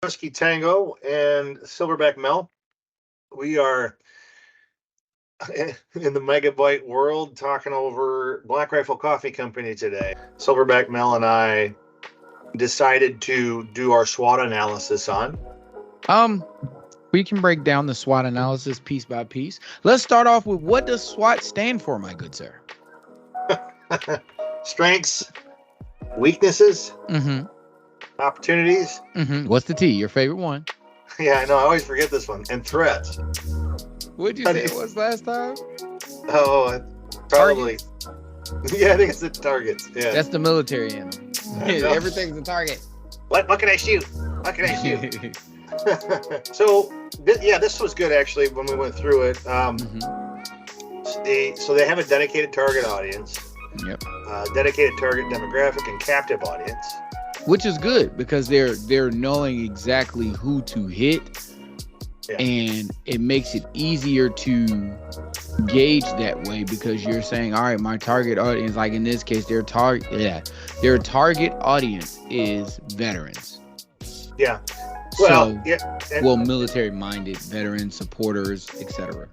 Whisky Tango and Silverback Mel. We are in the megabyte world talking over Black Rifle Coffee Company today. Silverback Mel and I decided to do our SWOT analysis on. We can break down the SWOT analysis piece by piece. Let's start off with, what does SWOT stand for, my good sir? Strengths, weaknesses, opportunities. What's the T? Your favorite one? Yeah, I know. I always forget this one. And threats. What did you say it was last time? Oh, probably. Yeah, I think it's the targets. Yeah, that's the military anthem. Everything's a target. What can I shoot? What can I shoot? So this was good actually when we went through it. So they have a dedicated target audience. Yep. Dedicated target demographic and captive audience. Which is good because they're knowing exactly who to hit, and it makes it easier to gauge that way because you're saying, all right, my target audience, like in this case, their target audience is veterans. Yeah. Well, military-minded veterans, supporters, etc.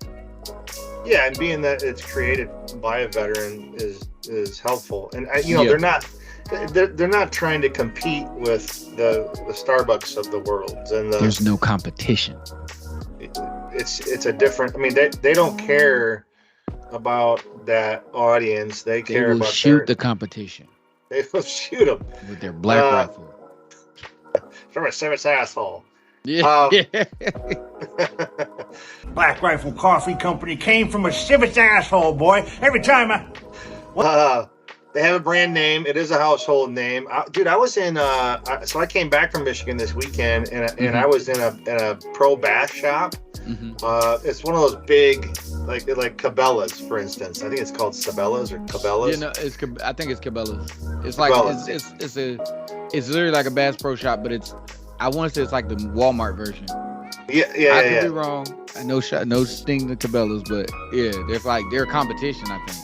Yeah, and being that it's created by a veteran is helpful, and they're not trying to compete with the Starbucks of the world, and there's no competition. It's a different. I mean, they don't care about that audience. They care about the competition. They will shoot them with their black rifle from a civet's asshole. Yeah. Black Rifle Coffee Company came from a civet's asshole, boy. Every time they have a brand name. It is a household name. Dude, I was in so I came back from Michigan this weekend, and I was in a pro bath shop. It's one of those big, like Cabela's, for instance. I think it's called Sabellas or Cabela's. I think it's Cabela's. It's like it's literally like a Bass Pro Shop, but I want to say it's like the Walmart version. I could be wrong. No sting to Cabela's, but yeah, they're a competition, I think.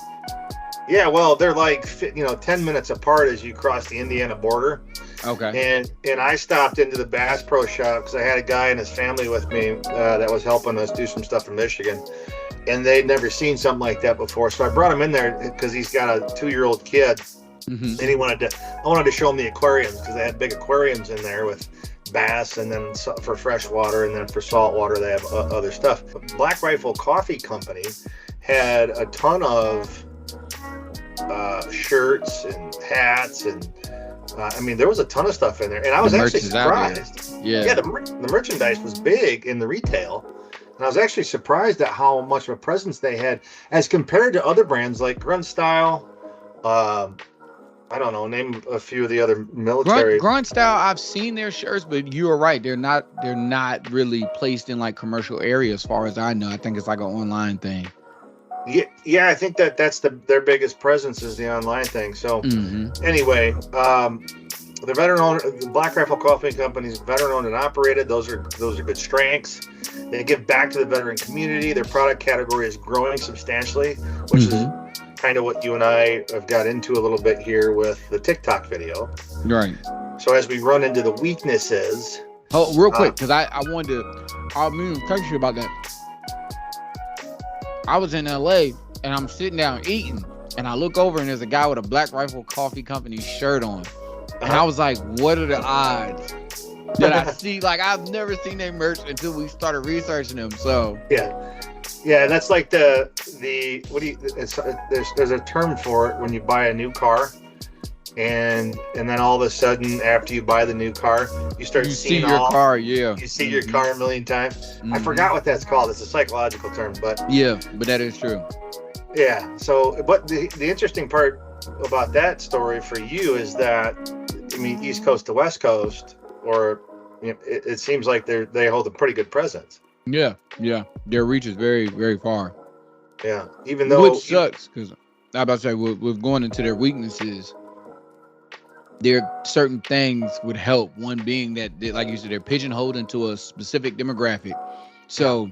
Yeah, well, they're like 10 minutes apart as you cross the Indiana border. Okay. And I stopped into the Bass Pro Shop because I had a guy and his family with me that was helping us do some stuff in Michigan, and they'd never seen something like that before. So I brought him in there because he's got a 2-year-old kid, and I wanted to show him the aquariums because they had big aquariums in there with bass, and then for fresh water, and then for salt water they have other stuff. Black Rifle Coffee Company had a ton of shirts and hats, and I mean, there was a ton of stuff in there, and I was actually surprised. The merchandise was big in the retail, and I was actually surprised at how much of a presence they had as compared to other brands like Grunt Style. I don't know, name a few of the other military. Grunt Style, I've seen their shirts, but you are right, they're not really placed in like commercial areas, as far as I know. I think it's like an online thing. Yeah, I think that's their biggest presence is the online thing. So anyway, the veteran-owned Black Rifle Coffee Company is veteran-owned and operated. Those are good strengths. They give back to the veteran community. Their product category is growing substantially, which is kind of what you and I have got into a little bit here with the TikTok video. Right. So as we run into the weaknesses. Oh, real quick, because I wanted to. I mean, text you about that. I was in LA and I'm sitting down eating, and I look over and there's a guy with a Black Rifle Coffee Company shirt on, and I was like, what are the odds that I see? Like, I've never seen their merch until we started researching them. So yeah, that's like the what do you? There's a term for it when you buy a new car, and then all of a sudden after you buy the new car, you seeing your car. Yeah, you see your car a million times. I forgot what that's called. It's a psychological term, but but that is true. Yeah. So, but the interesting part about that story for you is that, I mean, East Coast to West Coast, or it seems like they hold a pretty good presence. Yeah. Their reach is very, very far. Yeah. Even though, which sucks, because I'm about to say, with going into their weaknesses, there are certain things would help. One being that, like you said, they're pigeonholed into a specific demographic. So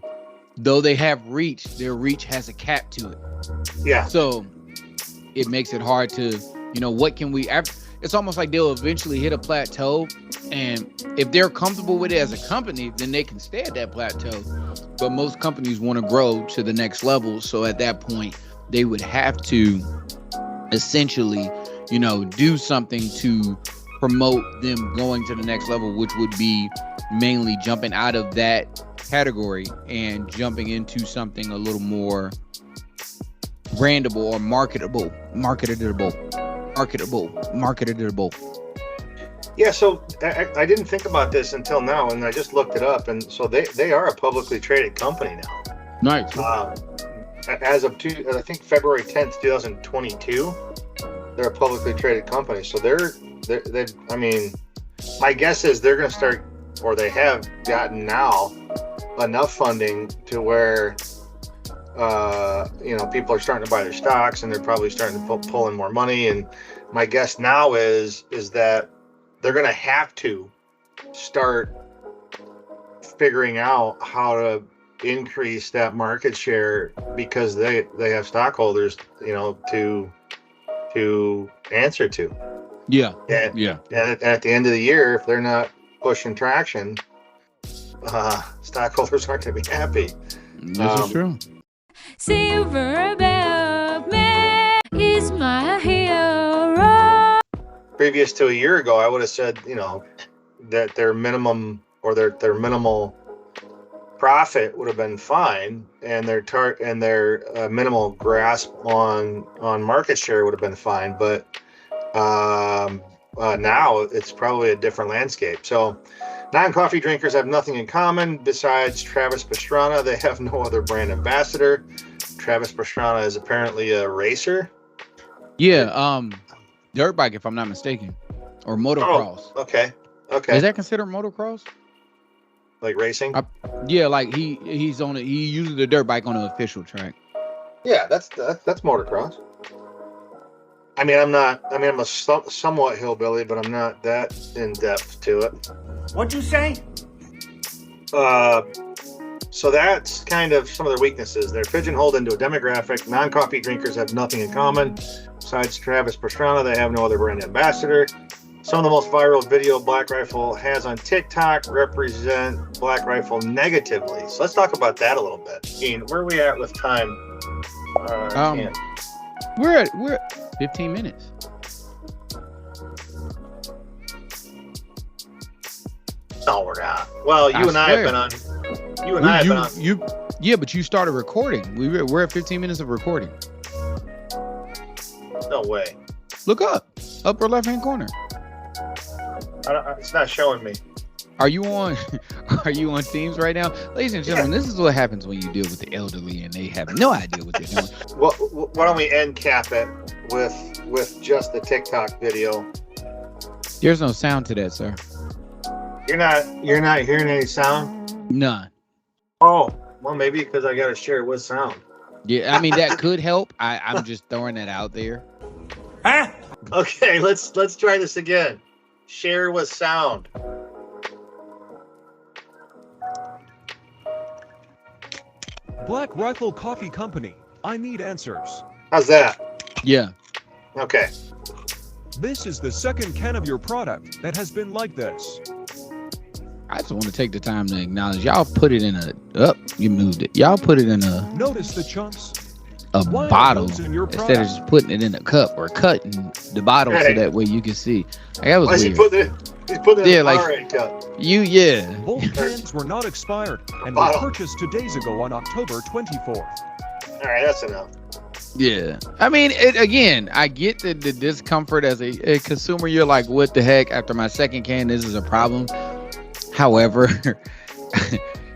though they have reach, their reach has a cap to it. Yeah. So it makes it hard to, what can we, it's almost like they'll eventually hit a plateau And if they're comfortable with it as a company, then they can stay at that plateau. But most companies want to grow to the next level. So at that point, they would have to essentially, do something to promote them going to the next level, which would be mainly jumping out of that category and jumping into something a little more brandable or marketable. Yeah, so I didn't think about this until now, and I just looked it up, and so they are a publicly traded company now. Nice. As of I think February 10th, 2022, they're a publicly traded company. So they I mean, my guess is they're going to start, or they have gotten now, enough funding to where people are starting to buy their stocks, and they're probably starting to pull in more money. And my guess now is that they're going to have to start figuring out how to increase that market share, because they have stockholders, to answer to. Yeah. And, yeah. And at the end of the year, if they're not pushing traction, stockholders aren't going to be happy. This is true. Silver above me is my hero. Previous to a year ago, I would have said, that their minimum or their minimal profit would have been fine, and their minimal grasp on market share would have been fine. But now it's probably a different landscape. So non-coffee drinkers have nothing in common besides Travis Pastrana. They have no other brand ambassador. Travis Pastrana is apparently a racer. Yeah, dirt bike, if I'm not mistaken, or motocross. Oh, okay. Is that considered motocross? Like racing? Yeah, like he uses the dirt bike on an official track. Yeah, that's motocross. I'm a somewhat hillbilly, but I'm not that in depth to it. What'd you say? So that's kind of some of their weaknesses. They're pigeonholed into a demographic. Non-coffee drinkers have nothing in common. Besides Travis Pastrana, they have no other brand ambassador. Some of the most viral video Black Rifle has on TikTok represent Black Rifle negatively. So let's talk about that a little bit. Ian, where are we at with time? We're at 15 minutes. No, we're not. Well, you and I have been on. Yeah, but you started recording. We're at 15 minutes of recording. No way. Look up, upper left-hand corner. It's not showing me. Are you on Teams right now? Ladies and gentlemen, This is what happens when you deal with the elderly and they have no idea what they're doing. Well, why don't we end cap it with just the TikTok video? There's no sound to that, sir. You're not hearing any sound? None. Oh, well, maybe because I got to share it with sound. Yeah, I mean that could help. I'm just throwing that out there. Huh? Okay, let's try this again. Share with sound. Black Rifle Coffee Company. I need answers. How's that? Yeah. Okay. This is the second can of your product that has been like this. I just want to take the time to acknowledge y'all put it in you moved it. Y'all put it in Notice the chunks. A Why are bottle those in your instead of product? just putting it in a cup or cutting the bottle so that way you can see. Like, that was Why is weird. He's putting it in Yeah, a like- Powerade cup. Both cans were not expired and were Bottle. purchased 2 days ago on October 24th. All right, that's enough. Yeah. I mean, again, I get the discomfort as a consumer. You're like, what the heck? After my second can, this is a problem. However,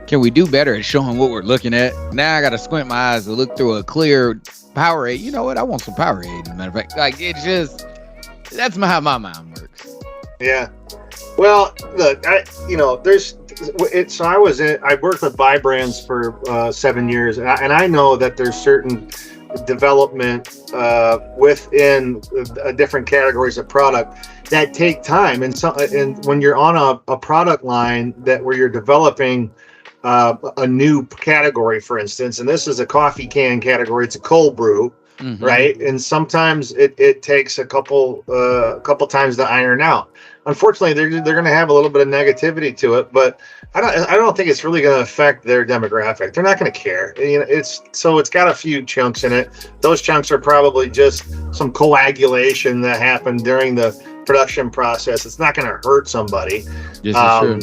can we do better at showing what we're looking at? Now I got to squint my eyes to look through a clear Powerade. You know what? I want some Powerade, as a matter of fact. Like, it just, that's how my mind works. Yeah. Well, look, I worked with buy brands for 7 years, and I know that there's certain development within different categories of product that take time, and when you're on a product line where you're developing a new category, for instance, and this is a coffee can category, it's a cold brew, right? And sometimes it takes a couple times to iron out. unfortunately, they're going to have a little bit of negativity to it. But I don't think it's really going to affect their demographic. They're not going to care. You know, it's got a few chunks in it. Those chunks are probably just some coagulation that happened during the production process. It's not going to hurt somebody. This is true.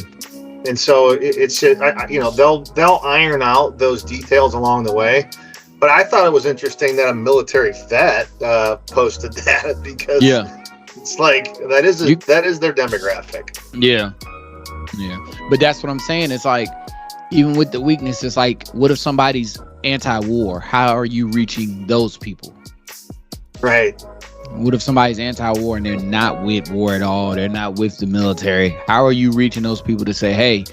And so it's you know, they'll iron out those details along the way. But I thought it was interesting that a military vet posted that, because it's like that is their demographic. Yeah. But that's what I'm saying. It's like, even with the weakness, it's like, what if somebody's anti-war? How are you reaching those people? Right. What if somebody's anti-war and they're not with war at all? They're not with the military. How are you reaching those people to say, hey,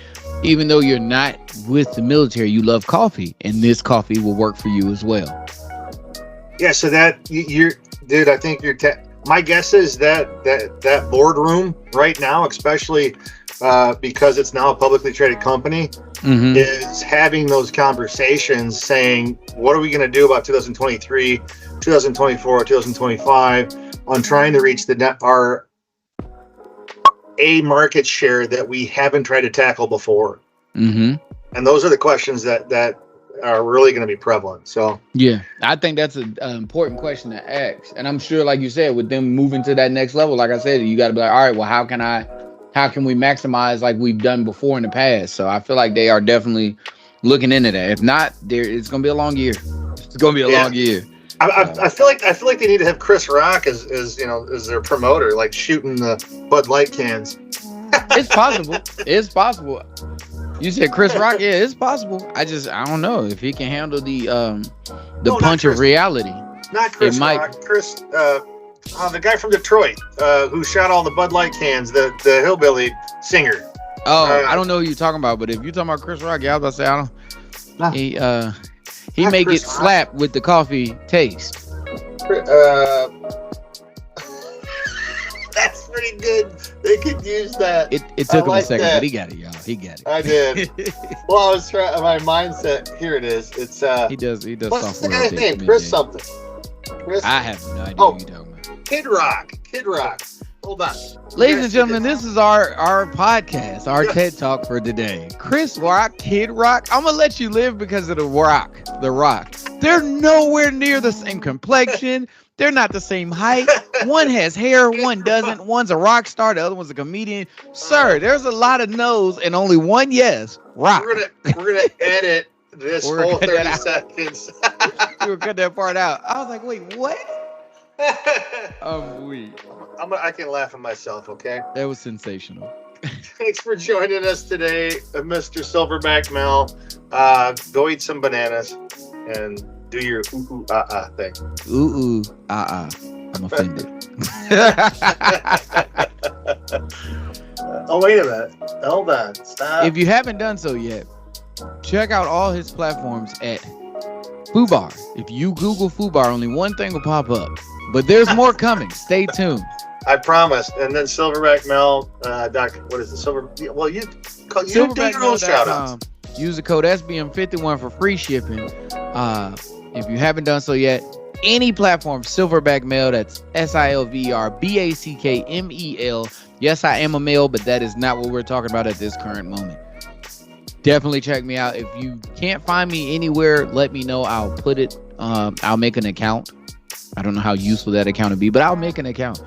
even though you're not with the military, you love coffee, and this coffee will work for you as well? Yeah. So that dude, I think my guess is that boardroom right now, especially because it's now a publicly traded company, is having those conversations saying, what are we going to do about 2023, 2024, 2025 on trying to reach our market share that we haven't tried to tackle before. And those are the questions that are really going to be prevalent. So yeah, I think that's an important question to ask. And I'm sure, like you said, with them moving to that next level, like I said, you got to be like, all right, well, how can we maximize like we've done before in the past? So I feel like they are definitely looking into that. If not, it's going to be a long year. It's going to be a long year. I feel like they need to have Chris Rock as their promoter, like shooting the Bud Light cans. It's possible. It's possible. You said Chris Rock, yeah, it's possible. I don't know if he can handle the punch of reality. Not Chris Rock. Chris, the guy from Detroit who shot all the Bud Light cans, the hillbilly singer. Oh, I don't know who you're talking about, but if you're talking about Chris Rock, yeah, I was about to say he may get slapped with the coffee taste. That's pretty good. They could use that. It took him a second, but he got it, y'all. He got it. I did. Well, I was trying. My mindset. Here it is. It's He does. What's the guy's name? Chris something. Chris. I have no idea what you're talking about. Kid Rock. Hold on. Ladies and gentlemen, this is our podcast, our TED Talk for today. Chris Rock, Kid Rock. I'm gonna let you live because of the Rock. They're nowhere near the same complexion. They're not the same height. One has hair, one doesn't. One's a rock star, the other one's a comedian. Sir, there's a lot of no's and only one yes. Rock. We're gonna edit this whole 30 seconds. We'll cut that part out. I was like, wait, what? I'm weak. I can laugh at myself, okay? That was sensational. Thanks for joining us today, Mr. Silverback Mel. Go eat some bananas and do your ooh thing. Ooh I'm offended. Oh, wait a minute. Hold on. Stop. If you haven't done so yet, check out all his platforms at Fubar. If you Google Fubar, only one thing will pop up. But there's more coming. Stay tuned. I promise. And then Silverback Mel, what is it? Well, you do your own shout outs. Use the code SBM51 for free shipping. If you haven't done so yet, any platform, Silverback Male, that's SILVRBACKMEL. Yes, I am a male, but that is not what we're talking about at this current moment. Definitely check me out. If you can't find me anywhere, let me know. I'll put it, I'll make an account. I don't know how useful that account would be, but I'll make an account.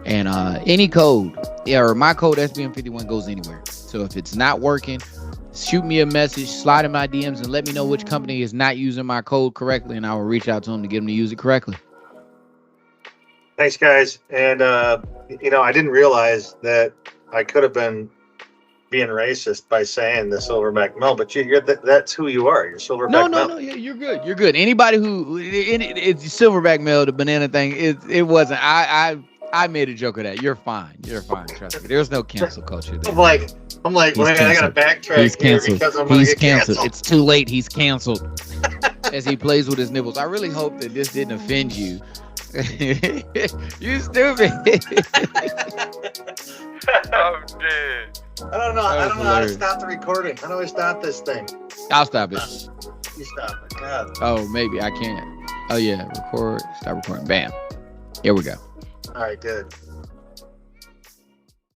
And any code, or my code SBM51 goes anywhere. So if it's not working, shoot me a message, slide in my DMs, and let me know which company is not using my code correctly, and I will reach out to them to get them to use it correctly. Thanks, guys. And, I didn't realize that I could have been being racist by saying the Silverback Mel, but that's who you are. You're Silverback Mel. No, you're good. You're good. Anybody it's Silverback Mel, the banana thing, it wasn't. I made a joke of that. You're fine. Trust me. There's no cancel culture there. I'm like, man, I gotta backtrack. He's canceled. Because I'm gonna get canceled. It's too late. He's canceled. As he plays with his nipples. I really hope that this didn't offend you. You stupid. I'm dead. I don't know how to stop the recording. How do I stop this thing? I'll stop it. You stop it. God. Oh, maybe I can't. Oh yeah, record. Stop recording. Bam. Here we go. All right, good.